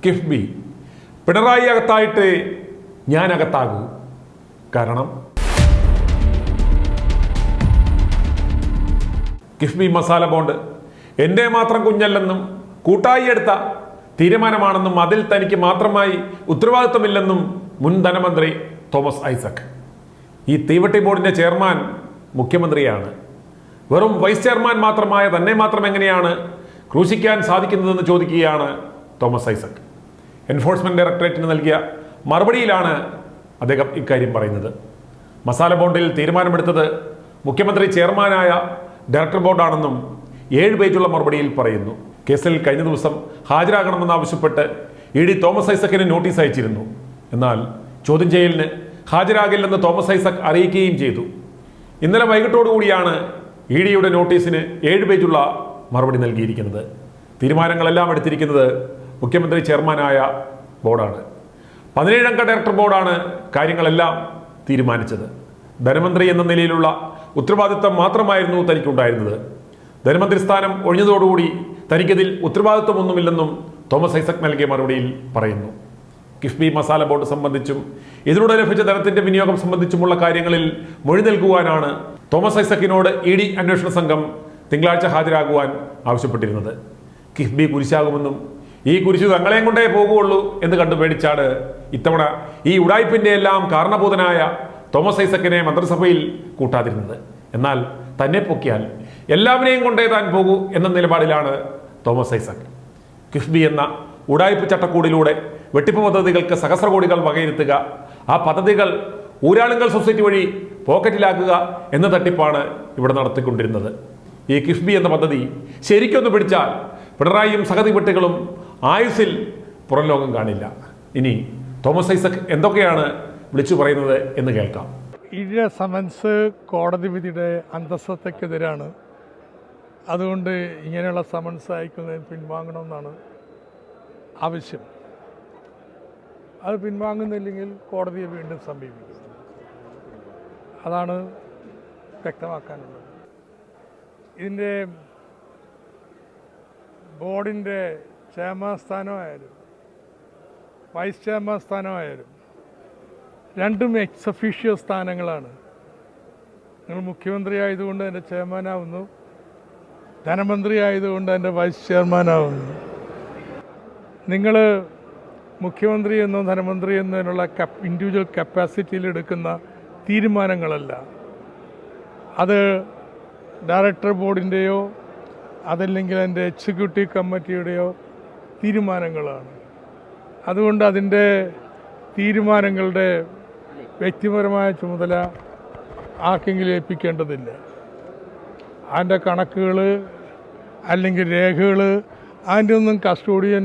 കിഫ്ബി പിണറായി അകത്തായിട്ട് ഞാൻ അകത്താകൂ. കാരണം കിഫ്ബി മസാല ബോണ്ട് എൻ്റെ മാത്രം കുഞ്ഞല്ലെന്നും കൂട്ടായി എടുത്ത തീരുമാനമാണെന്നും അതിൽ തനിക്ക് മാത്രമായി ഉത്തരവാദിത്വമില്ലെന്നും മുൻ ധനമന്ത്രി തോമസ് ഐസക്. ഈ തീവട്ടി ബോർഡിൻ്റെ ചെയർമാൻ മുഖ്യമന്ത്രിയാണ്. വെറും വൈസ് ചെയർമാൻ മാത്രമായ തന്നെ മാത്രം എങ്ങനെയാണ് ക്രൂശിക്കാൻ സാധിക്കുന്നതെന്ന് ചോദിക്കുകയാണ് തോമസ് ഐസക്. എൻഫോഴ്സ്മെന്റ് ഡയറക്ടറേറ്റിന് നൽകിയ മറുപടിയിലാണ് അദ്ദേഹം ഇക്കാര്യം പറയുന്നത്. മസാല ബോണ്ടിൽ തീരുമാനമെടുത്തത് മുഖ്യമന്ത്രി ചെയർമാനായ ഡയറക്ടർ ബോർഡാണെന്നും 7 പേജുള്ള മറുപടിയിൽ പറയുന്നു. കേസിൽ കഴിഞ്ഞ ദിവസം ഹാജരാകണമെന്നാവശ്യപ്പെട്ട് ED തോമസ് ഐസക്കിന് നോട്ടീസ് അയച്ചിരുന്നു. എന്നാൽ ചോദ്യം ചെയ്യലിന് ഹാജരാകില്ലെന്ന് തോമസ് ഐസക് അറിയിക്കുകയും ചെയ്തു. ഇന്നലെ വൈകിട്ടോടുകൂടിയാണ് EDയുടെ നോട്ടീസിന് 7 പേജുള്ള മറുപടി നൽകിയിരിക്കുന്നത്. തീരുമാനങ്ങളെല്ലാം എടുത്തിരിക്കുന്നത് മുഖ്യമന്ത്രി ചെയർമാനായ ബോർഡാണ്. 17 അംഗ ഡയറക്ടർ ബോർഡാണ് കാര്യങ്ങളെല്ലാം തീരുമാനിച്ചത്. ധനമന്ത്രി എന്ന നിലയിലുള്ള ഉത്തരവാദിത്തം മാത്രമായിരുന്നു തനിക്കുണ്ടായിരുന്നത്. ധനമന്ത്രി സ്ഥാനം ഒഴിഞ്ഞതോടുകൂടി തനിക്കതിൽ ഉത്തരവാദിത്വമൊന്നുമില്ലെന്നും തോമസ് ഐസക് നൽകിയ മറുപടിയിൽ പറയുന്നു. കിഫ്ബി മസാല ബോർഡ് സംബന്ധിച്ചും ഇതിലൂടെ ലഭിച്ച ധനത്തിന്റെ വിനിയോഗം സംബന്ധിച്ചുമുള്ള കാര്യങ്ങളിൽ മൊഴി നൽകുവാനാണ് തോമസ് ഐസക്കിനോട് ED അന്വേഷണ സംഘം തിങ്കളാഴ്ച ഹാജരാകുവാൻ ആവശ്യപ്പെട്ടിരുന്നത്. കിഫ്ബി കുരിശാകുമെന്നും ഈ കുരിശു തങ്ങളെയും കൊണ്ടേ പോകുള്ളൂ എന്ന് കണ്ടു പേടിച്ചാണ് ഇത്തവണ ഈ ഉടായ്പിന്റെ എല്ലാം കാരണഭൂതനായ തോമസ് ഐസക്കിനെ മന്ത്രിസഭയിൽ കൂട്ടാതിരുന്നത്. എന്നാൽ തന്നെ പൊക്കിയാൽ എല്ലാവരെയും കൊണ്ടേ താൻ പോകൂ എന്ന നിലപാടിലാണ് തോമസ് ഐസക്. കിഫ്ബി എന്ന ഉടായ്പ് ചട്ടക്കൂടിലൂടെ വെട്ടിപ്പ് പദ്ധതികൾക്ക് സഹസ്രകോടികൾ വകയിരുത്തുക, ആ പദ്ധതികൾ ഊരാളുങ്കൽ സൊസൈറ്റി വഴി പോക്കറ്റിലാക്കുക എന്ന തട്ടിപ്പാണ് ഇവിടെ നടത്തിക്കൊണ്ടിരുന്നത്. ഈ കിഫ്ബി എന്ന പദ്ധതി ശരിക്കൊന്ന് പിടിച്ചാൽ പിണറായിയും സഹതിപെട്ടുകളും ആയുസിൽ പുറം ലോകം കാണില്ല. ഇനി തോമസ് ഐസക് എന്തൊക്കെയാണ് വിളിച്ചു പറയുന്നത് എന്ന് കേൾക്കാം. ഈ സമൻസ് കോടതി വിധിയുടെ അന്തസ്സത്തക്കെതിരാണ്. അതുകൊണ്ട് ഇങ്ങനെയുള്ള സമൻസ് അയക്കുന്നതിന് പിൻവാങ്ങണമെന്നാണ് ആവശ്യം. അത് പിൻവാങ്ങുന്നില്ലെങ്കിൽ കോടതിയെ വീണ്ടും സമീപിക്കും. അതാണ് വ്യക്തമാക്കാനുള്ളത്. ഇതിൻ്റെ ബോർഡിൻ്റെ ചെയർമാൻ സ്ഥാനമായാലും വൈസ് ചെയർമാൻ സ്ഥാനമായാലും രണ്ടും എക്സ് ഒഫീഷ്യോ സ്ഥാനങ്ങളാണ്. നിങ്ങൾ മുഖ്യമന്ത്രി ആയതുകൊണ്ട് എൻ്റെ ചെയർമാനാവുന്നു, ധനമന്ത്രി ആയതുകൊണ്ട് എൻ്റെ വൈസ് ചെയർമാനാവുന്നു. നിങ്ങൾ മുഖ്യമന്ത്രി എന്നോ ധനമന്ത്രി എന്നതിനുള്ള ഇൻഡിവിജ്വൽ കപ്പാസിറ്റിയിൽ എടുക്കുന്ന തീരുമാനങ്ങളല്ല. അത് ഡയറക്ടർ ബോർഡിൻ്റെയോ അതല്ലെങ്കിൽ എൻ്റെ എക്സിക്യൂട്ടീവ് കമ്മിറ്റിയുടെയോ തീരുമാനങ്ങളാണ്. അതുകൊണ്ട് അതിൻ്റെ തീരുമാനങ്ങളുടെ വ്യക്തിപരമായ ചുമതല ആർക്കെങ്കിലും ഏൽപ്പിക്കേണ്ടതില്ല. അതിൻ്റെ കണക്കുകൾ അല്ലെങ്കിൽ രേഖകൾ അതിൻ്റെ ഒന്നും കസ്റ്റോഡിയൻ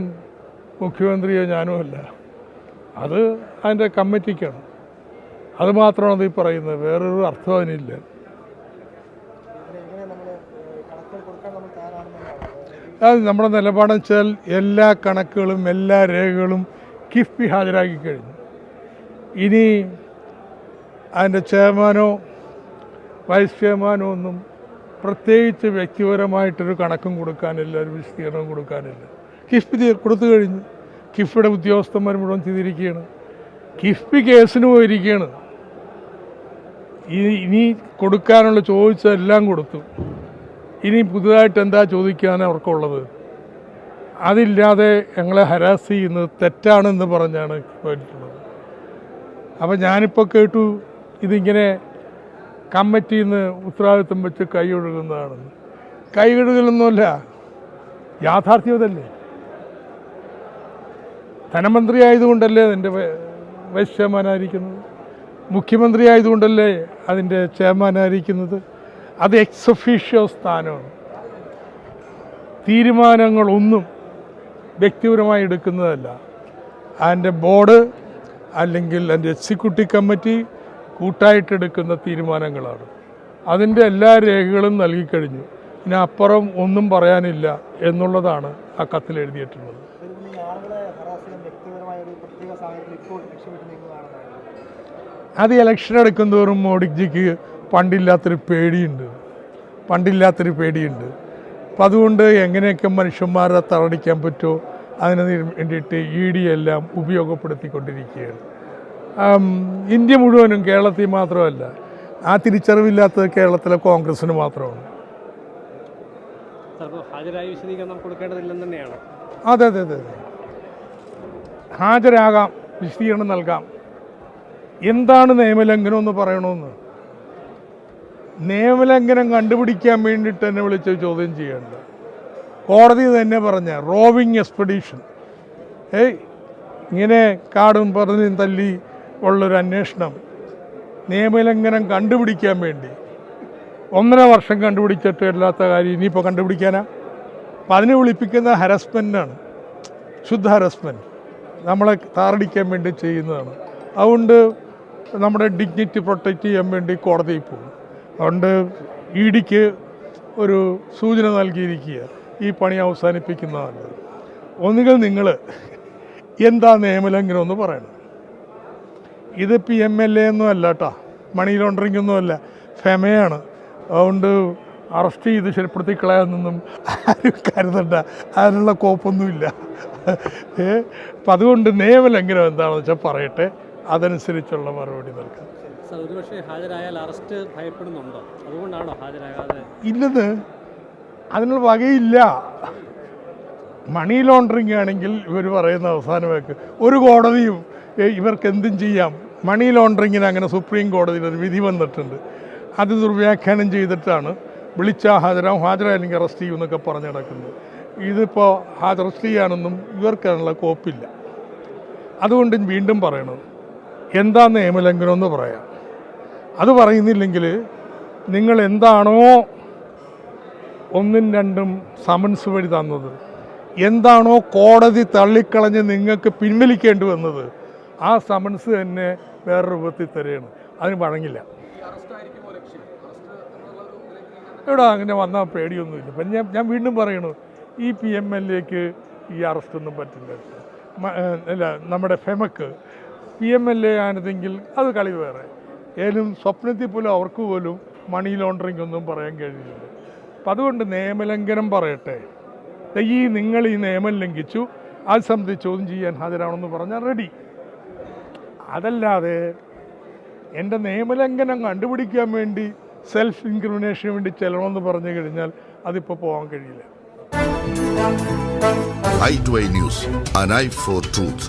മുഖ്യമന്ത്രിയോ ഞാനുമല്ല. അത് അതിൻ്റെ കമ്മിറ്റിക്കാണ്. അത് മാത്രമാണ് അത് ഈ പറയുന്നത്. വേറൊരു അർത്ഥം അതിനില്ല. അത് നമ്മുടെ നിലപാടെന്ന് വെച്ചാൽ എല്ലാ കണക്കുകളും എല്ലാ രേഖകളും കിഫ്ബി ഹാജരാക്കി കഴിഞ്ഞു. ഇനി അതിൻ്റെ ചെയർമാനോ വൈസ് ചെയർമാനോ ഒന്നും പ്രത്യേകിച്ച് വ്യക്തിപരമായിട്ടൊരു കണക്കും കൊടുക്കാനില്ല, ഒരു വിശദീകരണവും കൊടുക്കാനില്ല. കിഫ്ബി കൊടുത്തു കഴിഞ്ഞു. കിഫ്ബിയുടെ ഉദ്യോഗസ്ഥന്മാർ മുഴുവൻ ചെയ്തിരിക്കുകയാണ്. കിഫ്ബി കേസിന് പോയിരിക്കുകയാണ്. ഇനി കൊടുക്കാനുള്ള ചോദിച്ചതെല്ലാം കൊടുത്തു. ഇനി പുതുതായിട്ട് എന്താ ചോദിക്കാൻ അവർക്കുള്ളത്? അതില്ലാതെ ഞങ്ങളെ ഹരാസ് ചെയ്യുന്നത് തെറ്റാണെന്ന് പറഞ്ഞാണ് പോയിട്ടുള്ളത്. അപ്പം ഞാനിപ്പോൾ കേട്ടു ഇതിങ്ങനെ കമ്മിറ്റിയിൽ നിന്ന് ഉത്തരവാദിത്വം വെച്ച് കൈ ഒഴുകുന്നതാണെന്ന്. കൈ ഒഴുകലൊന്നുമല്ല, യാഥാർത്ഥ്യമതല്ലേ. ധനമന്ത്രി ആയതുകൊണ്ടല്ലേ അതിൻ്റെ വൈസ് ചെയർമാനായിരിക്കുന്നത്, മുഖ്യമന്ത്രി ആയതുകൊണ്ടല്ലേ അതിൻ്റെ ചെയർമാനായിരിക്കുന്നത്. അത് എക്സ് ഒഫീഷ്യോ സ്ഥാനമാണ്. തീരുമാനങ്ങളൊന്നും വ്യക്തിപരമായി എടുക്കുന്നതല്ല. അതിൻ്റെ ബോർഡ് അല്ലെങ്കിൽ അതിൻ്റെ എക്സിക്യൂട്ടീവ് കമ്മിറ്റി കൂട്ടായിട്ടെടുക്കുന്ന തീരുമാനങ്ങളാണ്. അതിൻ്റെ എല്ലാ രേഖകളും നൽകിക്കഴിഞ്ഞു. ഇനി അപ്പുറം ഒന്നും പറയാനില്ല എന്നുള്ളതാണ് ആ കത്തിൽ എഴുതിയിട്ടുള്ളത്. അത് ഇലക്ഷൻ എടുക്കുന്നതോറും മോഡിജിക്ക് പണ്ടില്ലാത്തൊരു പേടിയുണ്ട്. അപ്പം അതുകൊണ്ട് എങ്ങനെയൊക്കെ മനുഷ്യന്മാരെ തറടിക്കാൻ പറ്റുമോ അതിന് വേണ്ടിയിട്ട് ED എല്ലാം ഉപയോഗപ്പെടുത്തിക്കൊണ്ടിരിക്കുകയാണ്. ഇന്ത്യ മുഴുവനും, കേരളത്തിൽ മാത്രമല്ല. ആ തിരിച്ചറിവില്ലാത്തത് കേരളത്തിലെ കോൺഗ്രസ്സിന് മാത്രമാണ്. അതെ അതെ അതെ ഹാജരാകാം, വിശദീകരണം നൽകാം. എന്താണ് നിയമലംഘനം എന്ന് പറയണമെന്ന്, നിയമലംഘനം കണ്ടുപിടിക്കാൻ വേണ്ടിയിട്ട് എന്നെ വിളിച്ച് ചോദ്യം ചെയ്യേണ്ട. കോടതി തന്നെ പറഞ്ഞ റോവിങ് എക്സ്പെഡീഷൻ, ഇങ്ങനെ കാടും പറഞ്ഞും തല്ലി ഉള്ളൊരു അന്വേഷണം, നിയമലംഘനം കണ്ടുപിടിക്കാൻ വേണ്ടി 1.5 വർഷം കണ്ടുപിടിച്ചിട്ട് അല്ലാത്ത കാര്യം ഇനിയിപ്പോൾ കണ്ടുപിടിക്കാനാ? അപ്പം അതിനെ വിളിപ്പിക്കുന്ന ഹരസ്മെൻ്റാണ്, ശുദ്ധ ഹരസ്മെൻറ്റ്, നമ്മളെ താറടിക്കാൻ വേണ്ടി ചെയ്യുന്നതാണ്. അതുകൊണ്ട് നമ്മുടെ ഡിഗ്നിറ്റി പ്രൊട്ടക്റ്റ് ചെയ്യാൻ വേണ്ടി കോടതിയിൽ പോകും. അതുകൊണ്ട് EDക്ക് ഒരു സൂചന നൽകിയിരിക്കുക, ഈ പണി അവസാനിപ്പിക്കുന്നതാണ്. ഒന്നുകിൽ നിങ്ങൾ എന്താ നിയമലംഘനം എന്ന് പറയണം. ഇത് PMLA ഒന്നും അല്ല കേട്ടോ, മണി ലോണ്ടറിംഗ് ഒന്നുമല്ല, ഫെമയാണ്. അതുകൊണ്ട് അറസ്റ്റ് ചെയ്ത് ശരിപ്പെടുത്തി കളയാനൊന്നും ആരും കരുതണ്ട, അതിനുള്ള കോപ്പൊന്നുമില്ല. അപ്പം അതുകൊണ്ട് നിയമലംഘനം എന്താണെന്ന് വെച്ചാൽ പറയട്ടെ, അതനുസരിച്ചുള്ള മറുപടി നൽകാം. ഇല്ലെന്ന്, അതിനുള്ള വകയില്ല. മണി ലോണ്ടറിങ് ആണെങ്കിൽ ഇവർ പറയുന്ന അവസാനമേക്ക് ഒരു കോടതിയും ഇവർക്ക് എന്തും ചെയ്യാം. മണി ലോണ്ടറിങ്ങിന് അങ്ങനെ സുപ്രീം കോടതിയിൽ ഒരു വിധി വന്നിട്ടുണ്ട്. അത് ദുർവ്യാഖ്യാനം ചെയ്തിട്ടാണ് ഹാജരായില്ലെങ്കിൽ അറസ്റ്റ് ചെയ്യും എന്നൊക്കെ പറഞ്ഞു നടക്കുന്നത്. ഇതിപ്പോൾ അറസ്റ്റ് ചെയ്യാനൊന്നും ഇവർക്കാനുള്ള കോപ്പില്ല. അതുകൊണ്ട് വീണ്ടും പറയണത്, എന്താ നിയമലംഘനം എന്ന് പറയാം. അത് പറയുന്നില്ലെങ്കിൽ നിങ്ങൾ എന്താണോ 1ഉം 2ഉം സമൻസ് വഴി തന്നത്, എന്താണോ കോടതി തള്ളിക്കളഞ്ഞ് നിങ്ങൾക്ക് പിൻവലിക്കേണ്ടി വന്നത്, ആ സമൻസ് തന്നെ വേറെ രൂപത്തിൽ തരികയാണ്. അതിന് വഴങ്ങില്ല. ഇവിടെ അങ്ങനെ വന്നാൽ പേടിയൊന്നുമില്ല. അപ്പം ഞാൻ വീണ്ടും പറയണു, ഈ PMLAക്ക് ഈ അറസ്റ്റൊന്നും പറ്റില്ല. അല്ല, നമ്മുടെ ഫെമക്ക് PMLA ആണെന്നെങ്കിൽ അത് കളി വേറെ. ഏതും സ്വപ്നത്തിൽ പോലും അവർക്ക് പോലും മണി ലോണ്ടറിങ് ഒന്നും പറയാൻ കഴിയില്ല. അപ്പം അതുകൊണ്ട് നിയമലംഘനം പറയട്ടെ. നിങ്ങൾ ഈ നിയമം ലംഘിച്ചു, അത് സംബന്ധിച്ച് ചോദ്യം ചെയ്യാൻ ഹാജരാണെന്ന് പറഞ്ഞാൽ റെഡി. അതല്ലാതെ എൻ്റെ നിയമലംഘനം കണ്ടുപിടിക്കാൻ വേണ്ടി സെൽഫ് ഇൻക്രിമിനേഷന് വേണ്ടി ചെല്ലണമെന്ന് പറഞ്ഞു കഴിഞ്ഞാൽ അതിപ്പോൾ പോകാൻ കഴിയില്ല. i2i News, an eye for truth.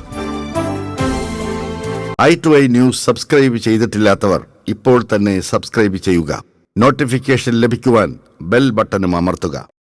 i2i News subscribe ചെയ്തിട്ടില്ലാത്തവർ ഇപ്പോൾ തന്നെ സബ്സ്ക്രൈബ് ചെയ്യുക. നോട്ടിഫിക്കേഷൻ ലഭിക്കുവാൻ ബെൽ ബട്ടണും അമർത്തുക.